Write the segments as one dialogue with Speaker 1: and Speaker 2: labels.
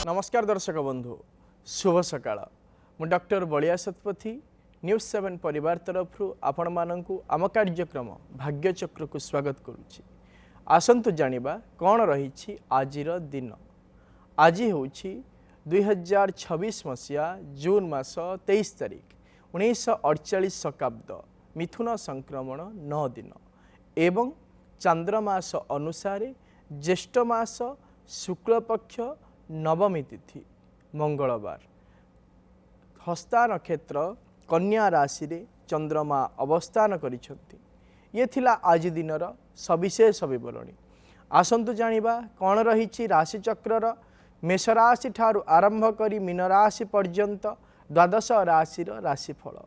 Speaker 1: नमस्कार दर्शक बंधु शुभ सकाळ मु डॉक्टर बलिया सतपथी न्यूज 7 परिवार तरफ आपण मानकु आम कार्यक्रम भाग्यचक्र को स्वागत करुछि। आसंतु जानिबा कौन रही आजिर दिन। आज हूँ 2026 मसीहा जून मास 23 तारिख 1948 शकाब्द मिथुन संक्रमण 9 दिन एवं चांद्रमास अनुसार ज्येष्ठ मास शुक्ल पक्ष नवमी तिथि मंगलवार हस्ता नक्षत्र कन्या राशि रे चंद्रमा अवस्थान करिसेंती। ये थिला आज दिनर सविशेष विवरणी। आसंतु जानिबा कौन रही राशि चक्रर मेष राशि ठारू आरंभ करी मीन राशि पर्यंत द्वादश राशि राशिफल।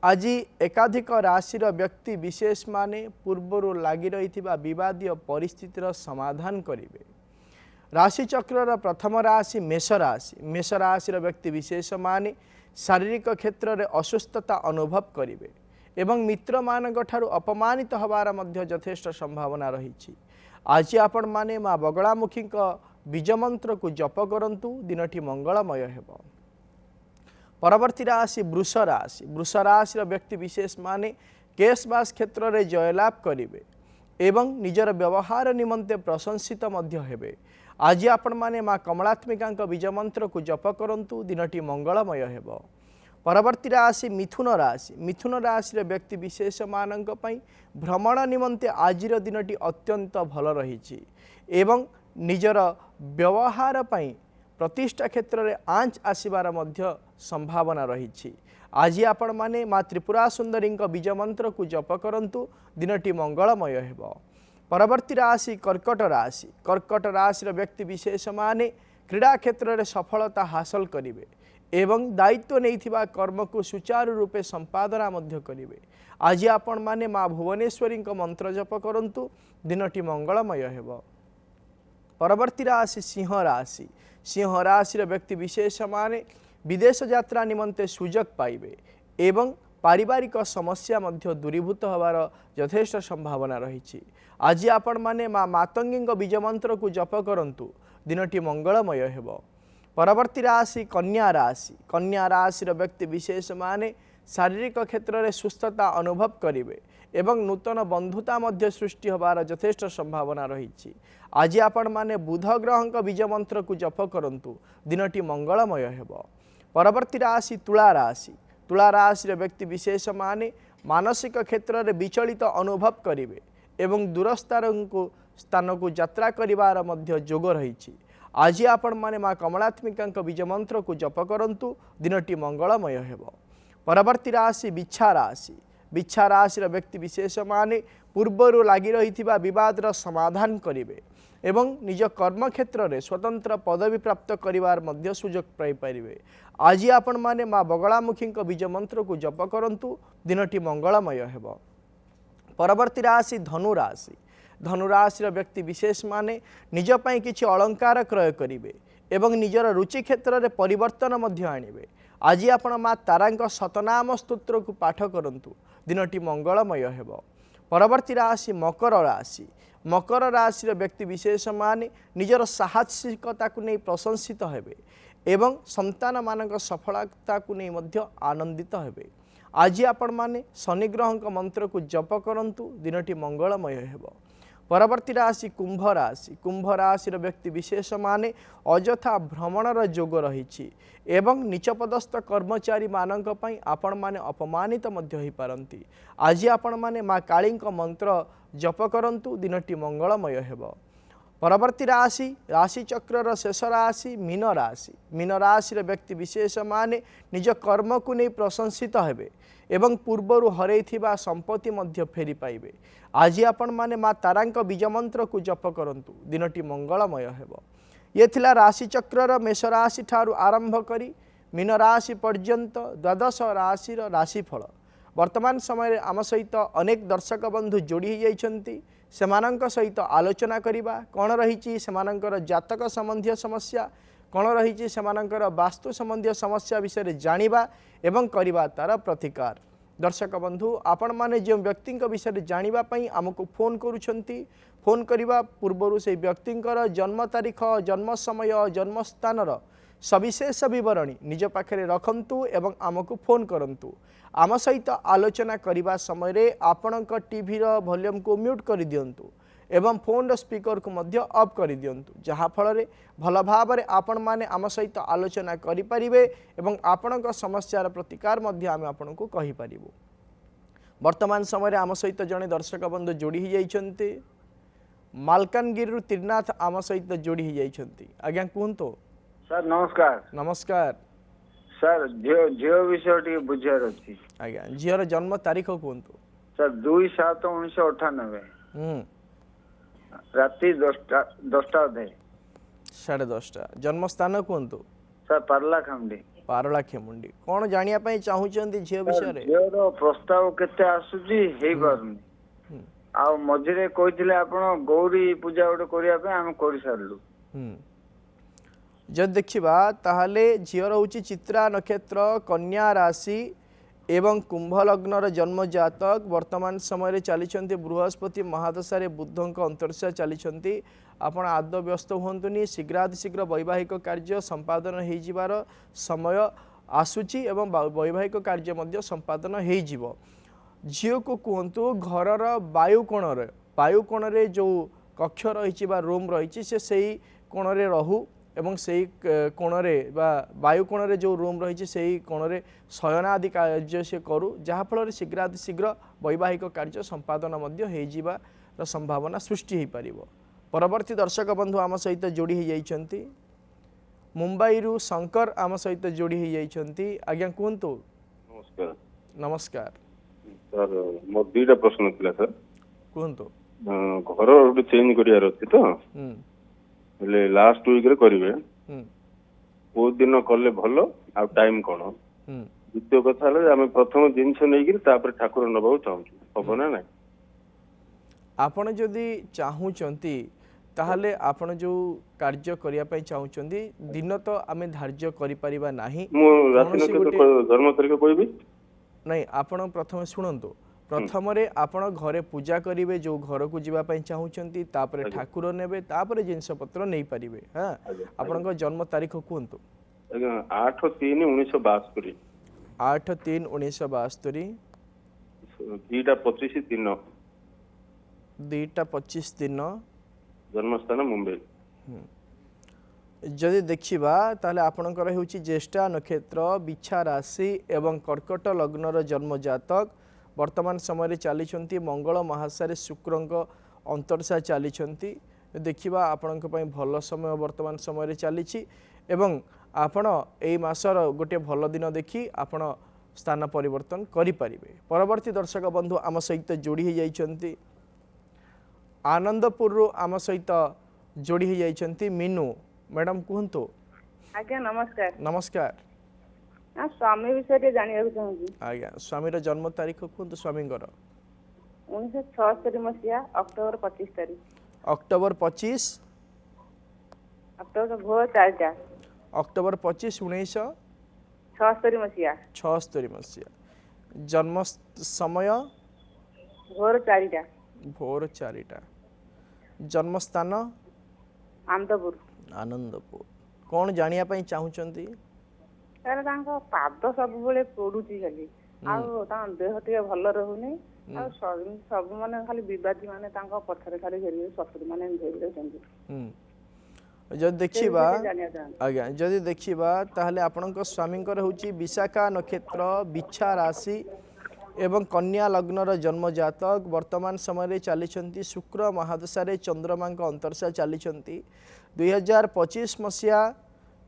Speaker 1: आज एकाधिक राशिर व्यक्ति विशेष माने पूर्वर लगी रही विवादीय परिस्थितिर समाधान करेंगे। राशि चक्रर प्रथम राशि मेष राशि व्यक्ति विशेष माने शारीरिक क्षेत्र में असुस्थता अनुभव करेंगे एवं मित्र मानक ठारू अपमानित हबार मध्य यथेष्ट संभावना रही। आज आपण माने माँ बगलामुखी बीज मंत्र को जप करंतु दिनटी मंगलमय हेब। परवर्ती राशि वृष राशि व्यक्ति विशेष माने केशबास क्षेत्र में जयलाभ करेंगे एवं निजर व्यवहार निमंते प्रशंसित मध्य हेबे। आज आपण माने माँ कमलात्मिका बीज मंत्र को जप करंतु दिनटी मंगलमय हेब। परवर्ती राशि मिथुन राशि व्यक्ति विशेष मानक पई भ्रमण निमंते आजिर दिनटी अत्यंत भल रही एवं निजर व्यवहार पई प्रतिष्ठा क्षेत्र में आंच आसबार मध्य संभावना रही। आज आपण माने माँ त्रिपुरा सुंदरी बीज मंत्र को जप करंतु दिनटी मंगलमय हेब। परवर्ती राशि कर्कट राशि व्यक्ति विशेष माने क्रीड़ा क्षेत्र में सफलता हासिल करेंगे एवं दायित्व नहीं कर्म को सुचारू रूपे संपादना मध्य करेंगे। आज आपण माने माँ भुवनेश्वरी मंत्र जप करंतु दिनटी मंगलमय हेब। परवर्ती राशि सिंह राशि व्यक्ति विशेष माने विदेश यात्रा निमंते सुजोग पाइबे एवं पारिवारिक समस्या मध्य दूरीभूत हबार यथेष्ट संभावना रही। आज आपण माने माँ मातंगी बीज मंत्र को जप करंतु दिनटी मंगलमय हेब। परवर्ती राशि कन्या राशि व्यक्ति विशेष माने शारीरिक क्षेत्र में सुस्थता अनुभव करेंगे एवं नूतन बंधुता मध्य सृष्टि हबार यथेष्ट संभावना रही। आज आपण माने बुध ग्रह बीज मंत्र को जप करंतु दिनटी मंगलमय हेब। परवर्ती राशि तुला राशि व्यक्ति विशेष माने मानसिक क्षेत्र में विचलित अनुभव करेंगे एवं दूरस्थान को यात्रा करिवार मध्य जोग रही। आज आपण माने माँ कमलात्मिका बीज मंत्र को जप करंतु दिनटी मंगलमय हेब। परवर्ती राशि बिच्छा राशि व्यक्ति विशेष माने पूर्वर लगी रही विवादर समाधान करेंगे एवं निज कर्म क्षेत्र में स्वतंत्र पदवी प्राप्त करिवार मध्य सुजोग पाइपारे। आज आपण माने माँ बगलामुखी बीज मंत्र को जप करंतु दिनटी मंगलमय हेब। परवर्ती राशि धनुराशि व्यक्ति विशेष माने निज पई किछि अलंकार क्रय करेंगे एवं निजर रुचि क्षेत्र में परिवर्तन मध्य आनिबे। आज आपण माँ तारांक शतनाम स्तोत्र को पाठ करंतु दिनटी मंगलमय हेब। परवर्ती राशि मकर राशि व्यक्ति विशेष माने निजर साहसिकता को नहीं प्रशंसित हेबे एवं संतान मानक सफलता को नहीं मध्य आनंदित हेबे। आज आपण माने शनि ग्रह मंत्र को जप करंतु दिनटी मंगलमय हेब। परवर्ती राशि कुंभ राशि व्यक्ति विशेष माने अजथा भ्रमणर जोग रही एवं नीचपदस्थ कर्मचारी मानक पई आपण माने अपमानित मध्य होई पारंती। आज आपण माने माँ काली मंत्र जप करंतु दिनटी मंगलमय हेब। परवर्ती राशि चक्रर शेष राशि मीन राशि व्यक्ति विशेष माने निज कर्म को नहीं प्रशंसित हेबे एवं पूर्वर हरैथिबा संपत्ति मध्य फेरी पाइबे। आज आपण माने माँ तारांक बीज मंत्र को जप करंतु दिनटी मंगलमय हेब। ये थिला राशि चक्रर मेष राशि ठारू आरंभ करी मीन राशि पर्यंत द्वादश राशि राशिफल। वर्तमान समय आम सहित अनेक दर्शक बंधु जोड़ी जाइछंती सेमानंक सहित आलोचना करिबा कौन रही सेमानंकर जातक संबंधी समस्या कौन रही सेमानंकर वास्तु संबंधी समस्या विषय जानिबा एवं करिबा तार प्रतिकार। दर्शक बंधु आपण माने जो व्यक्ति विषय जानापी आमको फोन करुँच फोन करने पूर्व से व्यक्ति जन्म तारीख जन्म समय जन्म स्थान सविशेष बरणी निज पाखे रखंतु एवं आमको फोन करंतु आम सहित आलोचना करने समय आपण टीवी वॉल्यूम को म्यूट कर दिंतु एवं फोन स्पीकर को मध्य ऑफ कर दिंतु जहाँ फल भल भाव आपण माने आम सहित आलोचना करें एवं आपण समस्यार प्रतिकार मध्य आम आपन को कहीपर। वर्तमान समय आम सहित जड़े दर्शक बंधु जोड़ी जाइछन्ति मालकानगिरी त्रिनाथ आम सहित जोड़ी जाइछन्ति। आज्ञा कहतु
Speaker 2: सर नमस्कार।
Speaker 1: नमस्कार
Speaker 2: सर झील विषय बुझार अच्छी।
Speaker 1: आज्ञा झीर जन्म तारीख कहतु
Speaker 2: सर 2/7/1998 राति 10टा
Speaker 1: 10:30 जन्म स्थान कहतु
Speaker 2: सर पारला खामुंडी।
Speaker 1: पारला खेमुंडी कौन जानिया चाहूचंती झील विषय
Speaker 2: झीर प्रस्ताव केते आसुची हेई पारुनी आ मझिरे कहिथिले आपण गौरी पूजा गोटे करिया पे हम करि सारलु।
Speaker 1: जब देखा ताहले झीर हूँ चित्रा नक्षत्र कन्या राशि एवं कुंभ लग्नर जन्म जातक वर्तमान समय चली बृहस्पति महादशा बुद्धों अंतर्शा चली आपण आद व्यस्त हुंतुनी शीघ्रातिशीघ्र वैवाहिक कार्य संपादन हो समय आसूची एवं वैवाहिक कार्य मध्य संपादन हो झील को कहतु घरर वायुकोण जो कक्ष रही रूम रही से कोण रहू एवं से कोणरे वायुकोण जो रूम रही से कोणरे शयन आदि कार्य से करू जहाँफल शीघ्रातिशीघ्र वैवाहिक कार्य संपादन हो संभावना सृष्टि हो पार। परवर्ती दर्शक बंधु आम सहित जोड़ी होती मुंबई रु शंकर आम सहित जोड़ी होती। आज्ञा कहतु
Speaker 3: नमस्कार।
Speaker 1: नमस्कार
Speaker 3: सर मोर दुईटा प्रश्न थिला सर
Speaker 1: कहतु
Speaker 3: घर गोटे चेंज करियार अछि तो ले लास्ट वीक रे करिवे बहुत दिन कले भलो आ टाइम कोन द्वितीय कथा हले आमे प्रथम जिंस नै कि तापर ठाकुर नबाउ चाहू हबो ना नै
Speaker 1: आपण जदि चाहूचंती ताहले आपण जो कार्य करिया पई चाहूचंती दिन तो आमे धार्य करि परिबा नाही।
Speaker 3: मो राति नक्षत्र जन्म तारीख कहबी
Speaker 1: नहीं आपण प्रथम शुणु प्रथम आपण घरे पूजा करेंगे जो घर को जीवाई चाहूँगी तापर ठाकुर नेबे तापर जिनस पत्र नहीं पारे। हाँ आपण जन्म तारीख कहतु
Speaker 3: 8/3/1972
Speaker 1: 8/3/1972
Speaker 3: 2:25 दिन
Speaker 1: 2:25 दिन
Speaker 3: जन्म स्थान मुंबई।
Speaker 1: जदि देखा ताले आपणकर होची ज्येष्ठा नक्षत्र बिछा राशि एवं कर्कट लग्नर जन्म जातक वर्तमान समय चली मंगल महासारे शुक्र अंतर्शा चली देखा आपण भल समय वर्तमान समय चली एवं आपण ए मासर गोटे भल दिन देखी आपण स्थान परिवर्तन करें। परवर्ती दर्शक बंधु आम सहित जोड़ी होती आनंदपुर आम सहित जोड़ी होती मीनू मैडम कहतु।
Speaker 4: आज्ञा नमस्कार।
Speaker 1: नमस्कार
Speaker 4: स्वामी विषय जानिया चाहूँगी।
Speaker 1: आज्ञा स्वामी जन्म तारीख कहतु स्वामी
Speaker 4: 1976 मसीहा अक्टोबर 25 तारीख
Speaker 1: अक्टोबर 25
Speaker 4: अक्टोबर भोर 4टा
Speaker 1: अक्टोबर 25
Speaker 4: 1976 मसीहा
Speaker 1: 76 मसीहा जन्म समय
Speaker 4: भोर 4टा
Speaker 1: भोर 4टा जन्म स्थान
Speaker 4: आनंदपुर
Speaker 1: आनंदपुर कौन जानिया पई चाहूचंती
Speaker 4: सर तांको पाद सब बेले पोडुची खाली आउ ता देह टिके भल रहउनी आ सब माने खाली विवादी माने तांको पथरे खाली घेरी ससुर माने घेरी रहउनी।
Speaker 1: जदि देखिबा आज्ञा जदि देखिबा ताहले आपनक स्वामींकर होची विशाखा नक्षत्र बिछा राशि एवं कन्या लग्नर जन्म जातक वर्तमान समय चली शुक्र महादशा चंद्रमा अंतर्शा चली 2025 मसीहा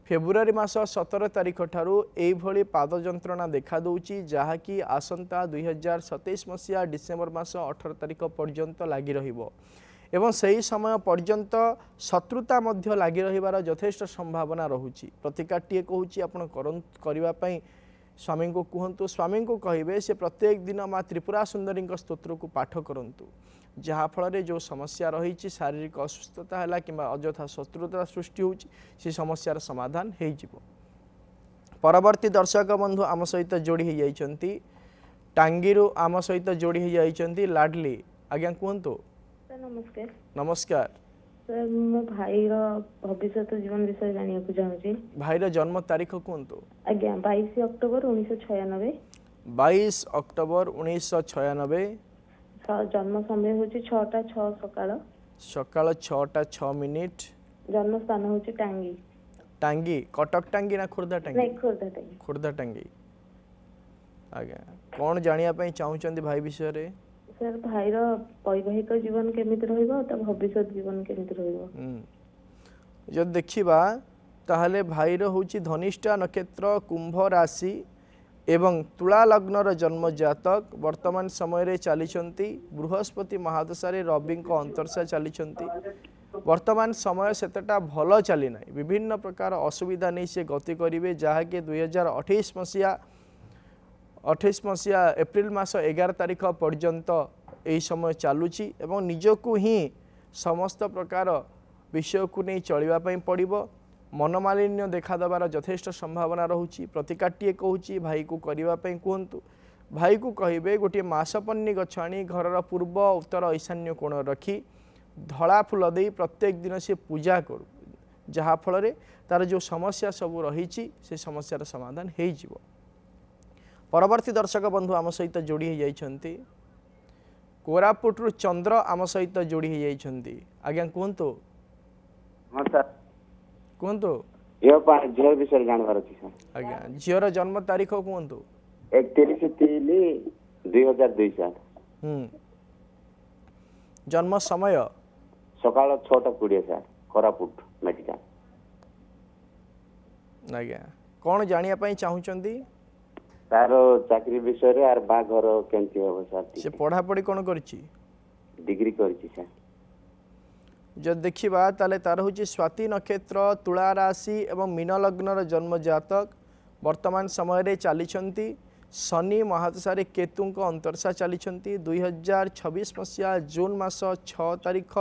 Speaker 1: फेब्रुआरी मास 17 तारीख ठारू एभली पाद जंत्रणा देखा दूची जहाँकि आसंता 2027 मसीहा डिसेम्बर मास 18 तारीख पर्यंत लगी रहिबो एवं सही समय पर्यंत शत्रुता मध्य लगी रहिबार यथेष्ट संभावना रहुची। प्रतिकारटीए कहूची आपण करबा पई स्वामी को कहतु स्वामी को कहे से प्रत्येक दिन माँ त्रिपुरा सुंदरी स्तोत्र को पाठ करंतु जहाँफल जो समस्या रही शारीरिक असुस्थता है कि अଯଥା शत्रुता सृष्टि होची से समस्यार समाधान हो। परवर्ती दर्शक बंधु आम सहित जोड़ी होती टांगीरू आम सहित जोड़ी हो जाइछंती लाडली आज्ञा कहतु।
Speaker 5: सर नमस्कार।
Speaker 1: नमस्कार।
Speaker 5: सर मो भाई भविष्य जीवन विषय जानिया को चाहूची।
Speaker 1: भाईर जन्म तारीख कहतु।
Speaker 5: आज्ञा 22 अक्टोबर 1996।
Speaker 1: 22 अक्टोबर 1996।
Speaker 5: जन्म समय होची 6टा 6 सकाळ।
Speaker 1: सकाळ 6टा 6 मिनिट।
Speaker 5: जन्म स्थान होची टांगी।
Speaker 1: टांगी कटक टांगी ना खुर्दा टांगी?
Speaker 5: नहीं खुर्दा टांगी।
Speaker 1: खुर्दा टांगी। आज्ञा कौन जानिया पई चाहूचंती भाई विषय रे?
Speaker 5: सर भाईर वैवाहिक जीवन केमिति रहइबो त भविष्य जीवन केमिति रहइबो?
Speaker 1: जब देखिबा ताहले भाईर होची धनिष्ठा नक्षत्र कुंभ राशि एवं तुला लग्नर जन्म जातक वर्तमान समय रे चलीचंती बृहस्पति महादशा रवि अंतरसा चलीचंती वर्तमान समय सेतटा भल चली ना विभिन्न प्रकार असुविधा नहीं से गति करेंगे जहाँकि 2028 मसीहा एप्रिल मास 11 तारिख पर्यंत यही समय चलुची एवं निजकू ही समस्त प्रकार विषय को नहीं चलवाई पड़ो मनमालिन्य देखा देवार यथेष्ट संभावना रोचे प्रतिकाटिए कहूँ भाई को करने कहतु भाई को कहे गोटे मासपन्नी गछ आनी घर पूर्व उत्तर ईशान्य कोण रखी धड़ा फूल दे प्रत्येक दिन से पूजा करू जहाँ फल तार जो समस्या सब रही से समस्यार समाधान हो जिवो। परवर्ती दर्शक बंधु आम सहित जोड़ी हो जाइछंती कोरापुट चंद्र आम सहित जोड़ी हो जाइछंती आज्ञा कहतु।
Speaker 6: हाँ सर
Speaker 1: कहतु
Speaker 6: झील विषय जानवर अछि सर।
Speaker 1: आज्ञा झीर जन्म तारीख कहतु।
Speaker 6: 31/3/2002 सर।
Speaker 1: जन्म समय
Speaker 6: सकाळ 6:20 सर कोरापुट मेडिकल।
Speaker 1: आज्ञा कौन जानिया पई चाहूचंती?
Speaker 6: तार चाकरी विषय रे आर बा घर केंति हो सर?
Speaker 1: से पढ़ा पढ़ी कौन करछि?
Speaker 6: डिग्री करछि सर।
Speaker 1: जब देखिबा ताले तार होची स्वाति नक्षत्र तुला राशि एवं मीन लग्नर जन्म जातक वर्तमान समय रे चलीचंती शनि महादशा रे केतुंक अंतरसा चलीचंती 2026 मसीहा जून मास 6 तारिख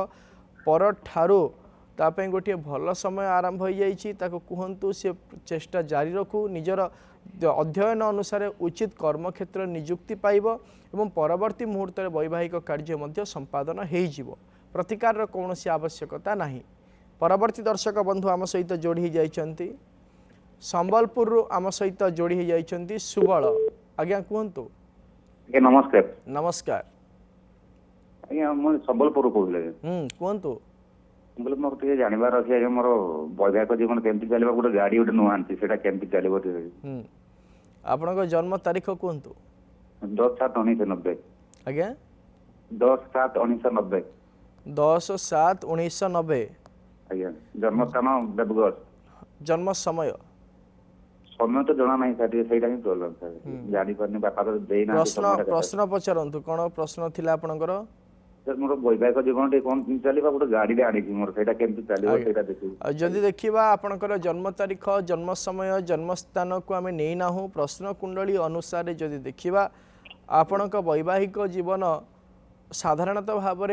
Speaker 1: पर ठारो तापे गोटे भल समय आरंभ हो जाइछि ताको कहंतु से चेष्टा जारी रखू निजर अध्ययन अनुसार उचित कर्मक्षेत्र नियुक्ति पाइब एवं परवर्ती मुहूर्त वैवाहिक कार्य मध्य संपादन हो जिवो प्रतिकार कौन आवश्यकता नहीं। परवर्ती दर्शक बंधु आम सहित जोड़ी जाइछंती संबलपुर आम सहित जोड़ी जाइछंती सुबल आज्ञा कहतु।
Speaker 7: नमस्कार।
Speaker 1: नमस्कार
Speaker 7: आज्ञा मु संबलपुर कहले
Speaker 1: कहतु।
Speaker 7: बोले मोर टे जानिबार अछि आज्ञा मोर वैवाहिक जीवन केमति चलिबा गोटे गाड़ी गोटे नुआ आनछि सेटा केमति चलिबो
Speaker 1: आपनक जन्म तारीख कहतु।
Speaker 7: 10/7/1990
Speaker 1: आज्ञा
Speaker 7: 10/7/1990
Speaker 1: 10/7/1990
Speaker 7: आज्ञा जन्म स्थान देवगढ़।
Speaker 1: जन्म समय
Speaker 7: समय तो जना नहीं सर सेटा ही प्रॉब्लम सर जानि परनी बापा तो देई ना
Speaker 1: प्रश्न पचारंतु कोन प्रश्न थिला आपनकर?
Speaker 7: सर मोर वैवाहिक जीवन टे कोन चलिबा गोटे गाड़ी रे आनी मोर सेटा केमति चलिबो सेटा देखि
Speaker 1: जदि देखिबा आपनकर जन्म तारीख जन्म समय जन्म स्थान को आमे नै नाहु प्रश्न कुंडली अनुसार जदि देखिबा आपनक वैवाहिक जीवन साधारणतः भाव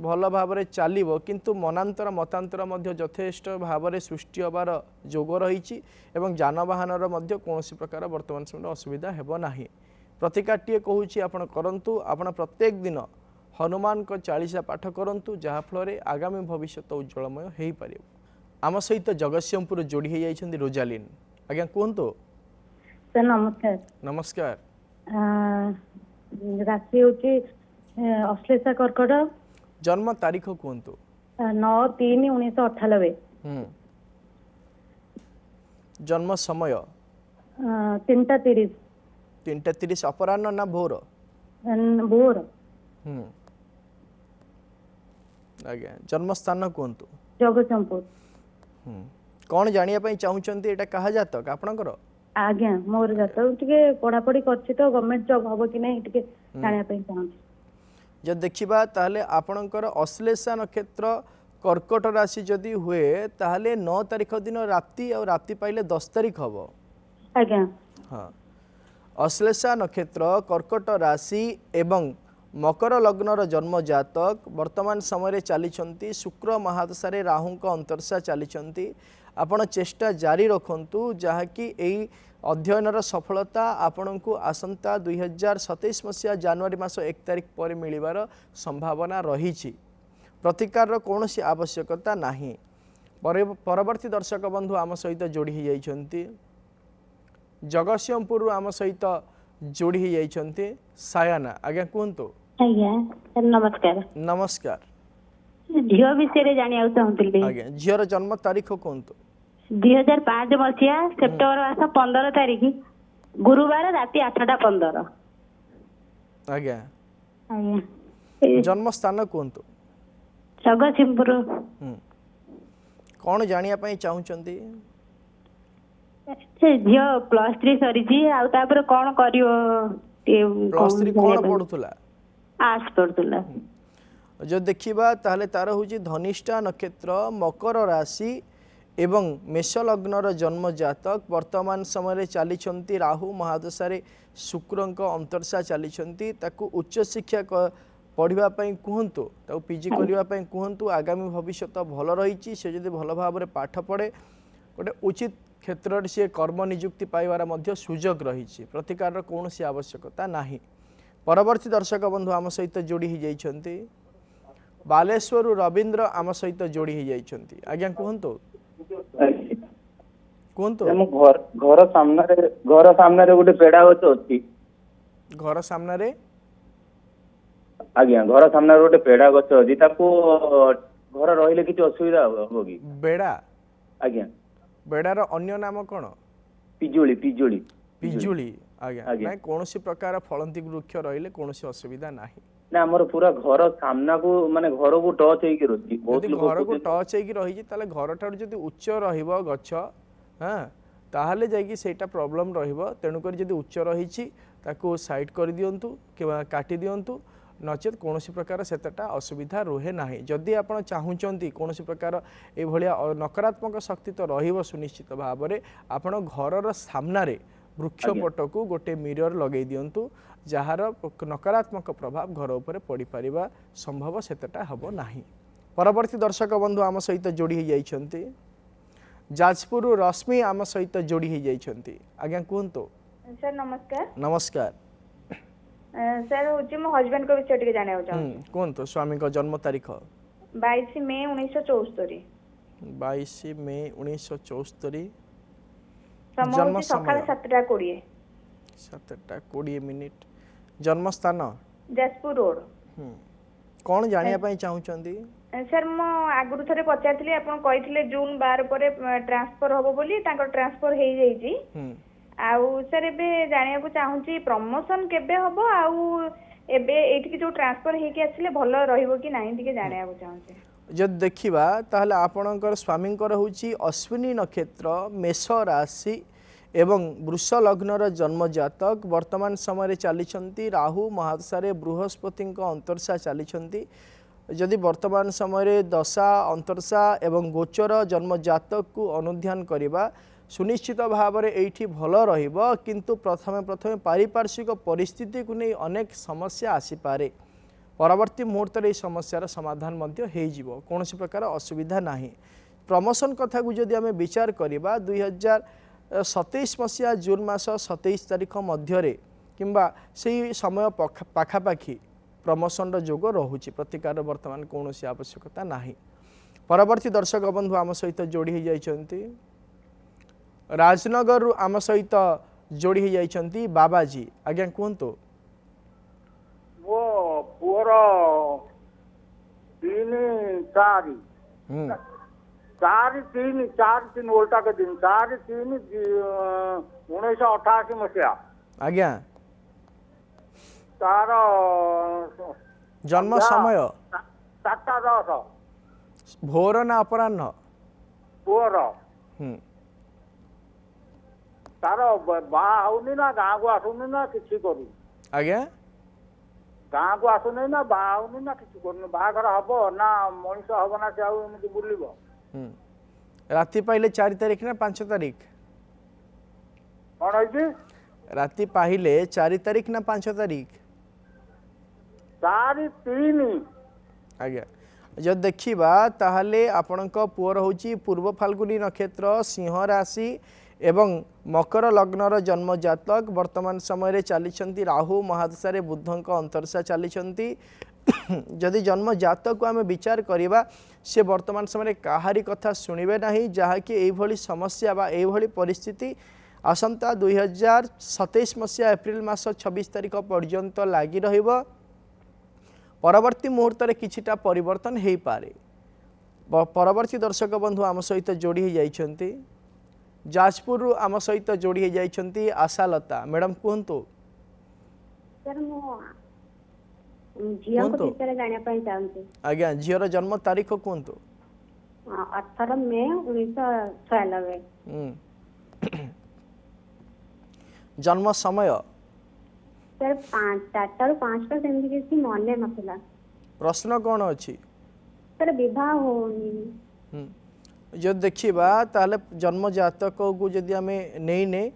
Speaker 1: भल भाव चलो किंतु मनांतर मतांतर मध्य यथेष्ट भाव सृष्टि हबार जोग रही जानवाहन कौन प्रकार वर्तमान समय असुविधा हेब नाही। प्रतिकाटिए कहूँ आपण करंतु आपण प्रत्येक दिन हनुमान को 40 पाठ करंतु जहाँफल आगामी भविष्य उज्जवलमय हो पार। आम सहित जगतसिंहपुर जोड़ी हो जाइछंती रोजालिन आज्ञा कहतु।
Speaker 5: सर नमस्कार।
Speaker 1: नमस्कार।
Speaker 5: राशि होची अश्लेषा कर्कट।
Speaker 1: जन्म तारीख कहतु।
Speaker 5: 9/3/1998।
Speaker 1: जन्म समय
Speaker 5: 3:30।
Speaker 1: 3:30 अपराह्न ना भोर?
Speaker 5: भोर।
Speaker 1: आज्ञा जन्म स्थान कहतु।
Speaker 5: जगतसिंहपुर।
Speaker 1: कौन जानिया पई चाहूचंती एटा कहा जातक आपनकर?
Speaker 5: आज्ञा मोर जातक टिके पढ़ा पढ़ी करछि तो गवर्नमेंट जॉब हबो कि नहीं टिके जानिया पई चाहूछि।
Speaker 1: जब देखिबा ताहले आपनकर अश्लेषा नक्षत्र कर्कट राशि जदि हुए ताहले 9 तारिख दिन राति और राति पाइले 10 तारिख हबो।
Speaker 5: आज्ञा
Speaker 1: हाँ अश्लेषा नक्षत्र कर्कट राशि एवं मकर लग्नर जन्म जातक वर्तमान समय चली शुक्र महादशा राहु अंतर्शा चली आपण चेष्टा जारी रखु जहाँकि यही अध्ययनर सफलता आपण को आसंता 2027 मसीहा जनवरी मास 1 तारिख पर मिलवार संभावना रही। प्रतिकार कौन सी आवश्यकता नहीं। परवर्ती दर्शक बंधु आम सहित जोड़ी होती जगतसिंहपुर आम सहित जोड़ी होती सायाना। आज्ञा कहतु।
Speaker 8: आज्ञा नमस्कार।
Speaker 1: नमस्कार।
Speaker 8: झील विषय जाना चाहूँगी।
Speaker 1: आज्ञा झीर जन्म तारीख कहतु।
Speaker 8: 2005 मसीहा सेप्टेम्बर मास 15 तारिख गुरुवार राति 8:15।
Speaker 1: आज्ञा
Speaker 8: आज्ञा
Speaker 1: जन्म स्थान कहतु।
Speaker 8: जगतसिंहपुर।
Speaker 1: कौन जानिया चाहूँगी।
Speaker 8: झील +3 सरी आउे कौन कर
Speaker 1: +3 कौन पढ़ुला।
Speaker 8: आर्ट्स पढ़ुला।
Speaker 1: जो देखा ताहले तार हूँ धनिष्ठा नक्षत्र मकर राशि एवं मेष लग्नर जन्म जातक वर्तमान समय चली राहु महादशा शुक्र अंतर्शा चली उच्च शिक्षा पढ़ापी कहतु पीजी करने कहतु आगामी भविष्य भल रही से जब भल भाव में पाठ पढ़े गोटे उचित क्षेत्र से कर्म नियुक्ति पाइबार सुजोग रही। प्रतिकार कौन सी आवश्यकता नहीं। परवर्ती दर्शक बंधु आम सहित जोड़ी होती बालेश्वर रवींद्र आम सहित जोड़ी होती। आज्ञा कहतु। कहतु।
Speaker 6: घर सामने गोटे पेड़ा गछ अछि।
Speaker 1: घर सामने
Speaker 6: आज्ञा घर सामने गोटे पेड़ा गछ अछि ताको घर रहिले किछ असुविधा हो कि।
Speaker 1: बेड़ा।
Speaker 6: आज्ञा
Speaker 1: बेड़ार अन्य नाम कौन।
Speaker 6: पिजुली। पिजुली
Speaker 1: पिजुली। आज्ञा ना कौन सी प्रकार फलंती वृक्ष रहिले कौन सी असुविधा नहीं।
Speaker 6: ना हमर पूरा घर सामना को माने घर को टच होई कि रही।
Speaker 1: बहुत लोग घर को टच होई कि रही ताले घर ठार जदी उच्च रहिबो गछ हां ताहले जाई सेटा प्रॉब्लम रहिबो। तेनु कर जदी उच्च रहिछि ताको साइड कर दियंतु किबा काटी दियंतु नचेत कौन प्रकार सेटा असुविधा रुहे नाही। जदि आपण चाहूचंती कौन प्रकार ए भलिया नकारात्मक शक्ति तो रहिबो सुनिश्चित भाव में आपण घरर सामनारे वृक्षपट को गोटे मिरर लगे दियंतु जार नकारात्मक प्रभाव घर उपर पड़ी पारिबा संभव सेटा हबो नाही। परवर्ती दर्शक बंधु आम सहित जोड़ी होती जाजपुर रश्मि आम सहित जोड़ी होती। आज्ञा कहतु।
Speaker 9: सर नमस्कार।
Speaker 1: नमस्कार।
Speaker 9: सर हूँ मो हजबैंड को विषय जाना
Speaker 1: कहतु। स्वामी का जन्म तारीख
Speaker 9: 22 मई 1974।
Speaker 1: 22 मई 1974।
Speaker 9: जन्म सकाळ 7:20।
Speaker 1: 7:20 जन्म स्थान
Speaker 9: जाजपुर रोड।
Speaker 1: कौन जानिया चाहूचंदी।
Speaker 9: सर मो आगुरु थरे पचारथिले आपण कहिथिले जून 12 परे ट्रांसफर होबो बोली तांको ट्रांसफर हेई जाईची। आउ सर एबे जानिया को चाहूची प्रमोशन केबे होबो आउ एबे एठी कि जो ट्रांसफर हेई के आसीले भलो रहिबो कि नाही दिके जानिया को चाहूची।
Speaker 1: जब देखिबा ताहले आपणकर स्वामींकर होची अश्विनी नक्षत्र मेष राशि एवं वृष लग्नर जन्म जातक वर्तमान समय चली राहु महादशा बृहस्पति अंतर्शा चली। जदि वर्तमान समय दशा अंतर्शा एवं गोचर जन्म जातक को अनुध्यान करिबा सुनिश्चित भाव में एठी भल रहिबो किंतु प्रथमे पारिपार्श्विक परिस्थिति को नहीं अनेक समस्या आसीपारे। परवर्ती मुहूर्त में समस्यार समाधान हो कौन प्रकार असुविधा नहीं। प्रमोशन कथा को जदि आम विचार करवा 2027 मसीहा जून मास 27 तारिख मध्य किंबा से समय पाखापाखि प्रमोशन जोग रोचे। प्रतिकार वर्तमान कौन आवश्यकता नहीं। परवर्ती दर्शक बंधु आम सहित जोड़ी होती राजनगर आम सहित जोड़ी होती बाबाजी। आज्ञा कहतु।
Speaker 2: वो पुअर 3 4 4 उल्टा के दिन 4 3 1988 मसीहा।
Speaker 1: आज्ञा
Speaker 2: तार
Speaker 1: जन्म समय
Speaker 2: 7:10
Speaker 1: भोर ना अपराह्न।
Speaker 2: पुअर तार बाहुनी ना गाँ को आसुनी ना किसी करू।
Speaker 1: आज्ञा
Speaker 2: गाँ को आसुनी ना बाहुनी ना किसी करू। बाहागर हम ना मनीष हम ना से बुलिब।
Speaker 1: राति पाइले 4 तारिख ना 5 तारिख।
Speaker 2: कौन है
Speaker 1: राति पाहिले 4 तारिख ना 5 तारिख।
Speaker 2: 4-3।
Speaker 1: आज्ञा जब देखा ताहले आपणक पुअर होची पूर्व फाल्गुनी नक्षत्र सिंह राशि एवं मकर लग्नर जन्म जातक वर्तमान समय चली राहु महादशा बुधक अंतरसा चली जदि जन्म जातक को आम विचार करवा से वर्तमान समय काहारी कथा शुणवे ना जहाँकि यही समस्या बा यही परिस्थिति आसंता 2027 मसीहा एप्रिल मास 26 तारिख पर्यंत लगी रहिबो। परवर्ती मुहूर्त में किछिटा परिवर्तन हो पारे। परवर्ती दर्शक बंधु आम सहित जोड़ी हो जाइछंती जाजपुर आम सहित जोड़ी हो जाइछंती आशालता मैडम कहतु
Speaker 8: सर मो झियो को विषय जानिया पई चाहंती।
Speaker 1: आज्ञा झीर जन्म तारीख कहतु
Speaker 8: 18 मई 1996।
Speaker 1: जन्म समय
Speaker 8: सर 4टा ରୁ 5ଟା सेमती किसी मने नथिला।
Speaker 1: प्रश्न कौन अच्छी
Speaker 8: सर विवाह होनी
Speaker 1: जो देखा ताले जन्म जातक को जदि आम नहीं ने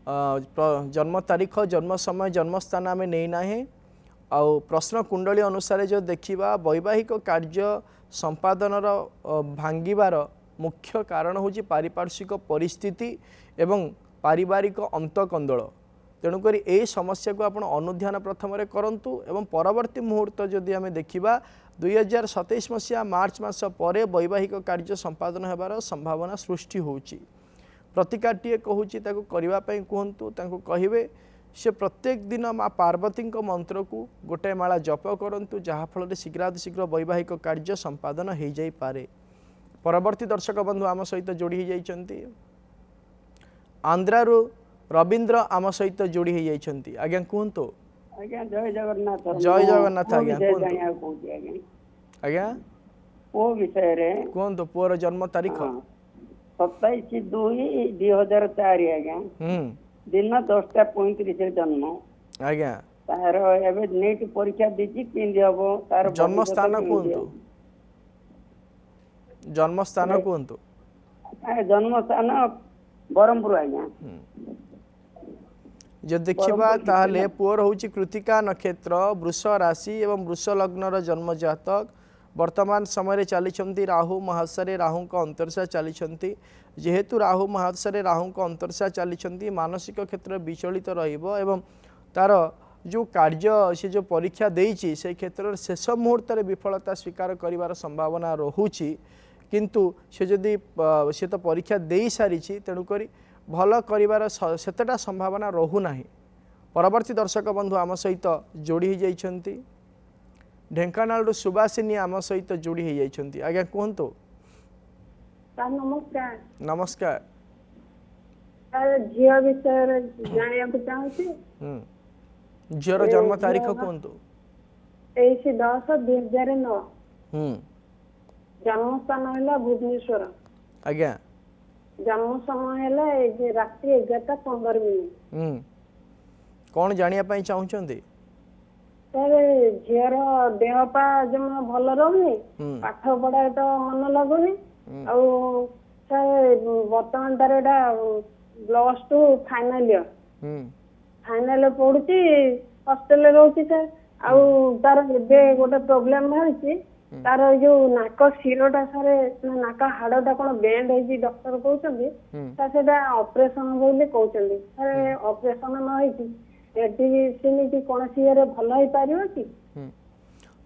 Speaker 1: जन्म तारीख जन्म समय जन्म स्थान आम नहीं ना आउ प्रश्न कुंडली अनुसार जो देखा वैवाहिक कार्य संपादन भांगिबार मुख्य कारण होची पारिपार्श्विक परिस्थिति एवं पारिवारिक अंतकंदल। तेणुक यही समस्या को आपण अनुध्यान प्रथम करंतु एवं परवर्ती मुहूर्त जदि आम देखा 2027 मसीहा मार्च मास पर वैवाहिक कार्य संपादन होबार संभावना सृष्टि होची। प्रतिकारटीए कहूची ताको करने कहतु कहे से प्रत्येक दिन माँ पार्वती मंत्र को गोटे माला जप करंतु जहाँफल शीघ्रातिशीघ्र वैवाहिक कार्य संपादन हो जाई पारे। परवर्ती दर्शक बंधु आम सहित जोड़ी हो जाइछंती आंध्रारू रवींद्र आम सहित जोड़ी हो जाइछंती। आज्ञा कहतु
Speaker 10: आज्ञा जय जगन्नाथ।
Speaker 1: जय जगन्नाथ। आज्ञा कहतु आज्ञा
Speaker 10: ओ विषय रे
Speaker 1: कहतु पुअर जन्म तारीख
Speaker 10: 27/2/2004 आज्ञा दिन 10:35 रे जन्म।
Speaker 1: आज्ञा
Speaker 10: तार एबे नीट परीक्षा दीची किंदी हबो तार
Speaker 1: जन्म स्थान कहतु जन्म स्थान कहतु
Speaker 10: जन्म स्थान बरमपुर आज्ञा।
Speaker 1: जो देखा ताहले पुअर होची कृतिका नक्षत्र वृष राशि एवं वृष लग्नर जन्म जातक वर्तमान समय चली राहु महादशा राहु अंतरसा चली जेहेतु राहु महादशा राहु अंतरसा चली मानसिक क्षेत्र विचलित रहिबो एवं तार जो कार्य से जो परीक्षा देइछि से क्षेत्र शेष मुहूर्त में विफलता स्वीकार करिवार संभावना रहुछि किंतु से जदि से तो परीक्षा दे सारी तेणुक भल कर सेतटा संभावना रहूना। परवर्ती दर्शक बंधु आम सहित जोड़ी हो जाइछंती ढेंकानाल सुबासिनी आम सहित जोड़ी हो जाइछंती। आज्ञा कहतु
Speaker 4: नमस्कार।
Speaker 1: नमस्कार
Speaker 4: झियो विषय जानिया को चाहूची।
Speaker 1: झियर जन्म तारीख कहतु
Speaker 4: 23/10/2009। जन्म स्थान है भुवनेश्वर।
Speaker 1: आज्ञा
Speaker 4: जन्म समय है रात्रि 11:15।
Speaker 1: कौन जानिया पई चाहूचंदी
Speaker 4: सर झीर देह पा जमा भल रहनी पाठ पढ़ा तो मन लगुनी सर वर्तमान तार एटा +2 फाइनल ईयर फाइनल पढ़ुची हॉस्टल रहउची सर आउ तार एबे गोटे प्रॉब्लम है तार जो नाक शिरोटा सारे नाक हाड़टा कौन बेंड है डॉक्टर कहते से ऑपरेशन बोले कहते सर ऑपरेशन न कौन भल हो पार कि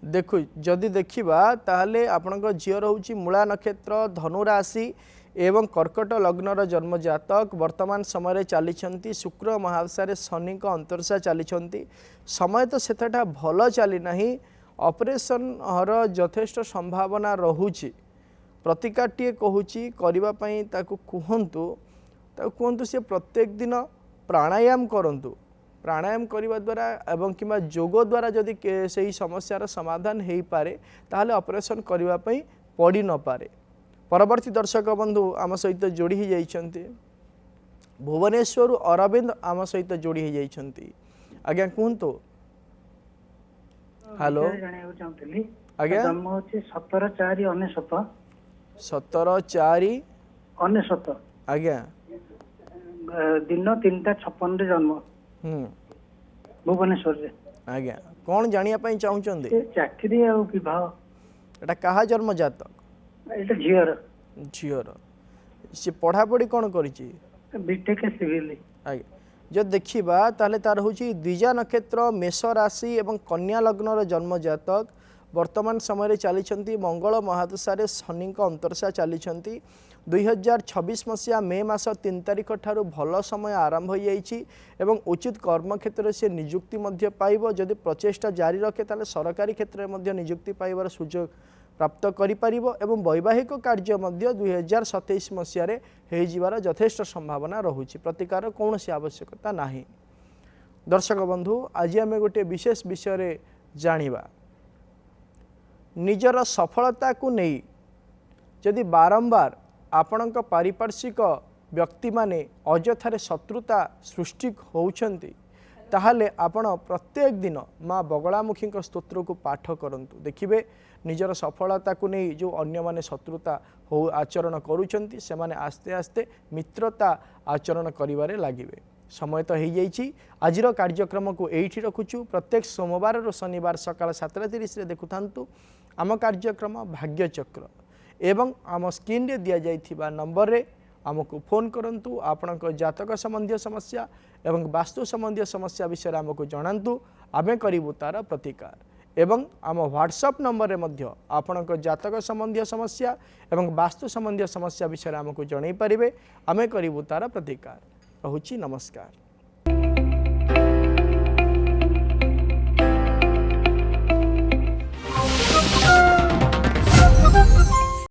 Speaker 1: देखु जदि देखा ताहले आपनक झीर होची मूला नक्षत्र धनु राशि एवं कर्कट लग्नर जन्म जातक वर्तमान समय चली शुक्र महादशा शनि अंतरसा चली समय तो सेटा भल चली नहीं ऑपरेशन हर यथेष्ट संभावना रहुची। प्रतिकारटीए कहूची करने कहतु से प्रत्येक दिन प्राणायाम करंतु प्राणायाम करने द्वारा एवं किंबा जोग द्वारा जदि से समस्यार समाधान हो पारे ताहले ऑपरेशन करने पड़ न पारे। परवर्ती दर्शक बंधु आम सहित जोड़ी हो जाइछंती भुवनेश्वर अरविंद आम सहित जोड़ी हो जाइछंती। आज्ञा कहतु हेलो आज्ञा
Speaker 10: जन्म होची 17/4/19।
Speaker 1: 17/4/19 आज्ञा
Speaker 10: दिन 3:56 रे जन्म भुवनेश्वर रे।
Speaker 1: आज्ञा कौन जानिया पई चाहुचंदी
Speaker 11: चाकरी आ विवाह
Speaker 1: एटा कहा जन्म जातक
Speaker 11: एटा झियर
Speaker 1: झियर से पढ़ा पढ़ी कौन करिछि
Speaker 11: बीटेक सिविल
Speaker 1: आज्ञा जब देखिबा ताले तार होची द्विजा नक्षत्र मेष राशि एवं कन्या लग्नर जन्म जातक वर्तमान समय चली मंगल महादशा शनि अंतरसा चली 2026 मसीहा मे मास 3 तारिख ठारू भल समय आरंभ हो जाइछि एवं उचित कर्म क्षेत्र से नियुक्ति मध्य पाइबो जदि प्रचेष्टा जारी रखे ताले सरकारी क्षेत्र में नियुक्ति पाइबार सुयोग प्राप्त करिपारिबो एवं वैवाहिक कार्य मध्य 2027 मसीह रे हेइ जिवार यथेष्ट संभावना रहुछि प्रतिकार कौन सी आवश्यकता नाही। दर्शक बंधु आज आम गोटे विशेष विषय रे जानिबा निजर सफलता को नहीं जदि बारंबार आपणक पारिपार्श्विक व्यक्ति माने अजथारे शत्रुता सृष्टि होउछंती ताहले आपण प्रत्येक दिन माँ बगलामुखी स्तोत्र को पाठ करंतु देखिबे निजर सफलता को नहीं जो अन्य माने शत्रुता हो आचरण करूछंती से माने आस्ते आस्ते मित्रता आचरण करिवारे लागिबे। समय तो हो जाइए आजिर कार्यक्रम को एठी रखुचु प्रत्येक सोमवार और शनिवार सकाळ 7:30 रे देखुथांतु आम कार्यक्रम भाग्यचक्र एवं आम स्क्रीन रे दिया जाइथिबा नंबर रे आमको फोन करंतु आपणक जातक संबंधी समस्या एवं वास्तु संबंधी समस्या विषय आमको जणांतु आमे करिवु तार प्रतिकार एवं आम व्हाट्सएप नंबर रे मध्य आपणक जातक संबंधी समस्या एवं वास्तु संबंधी समस्या विषय आमको जणाई पारिबे आमे करिवु तार प्रतिकार। रहुछि नमस्कार।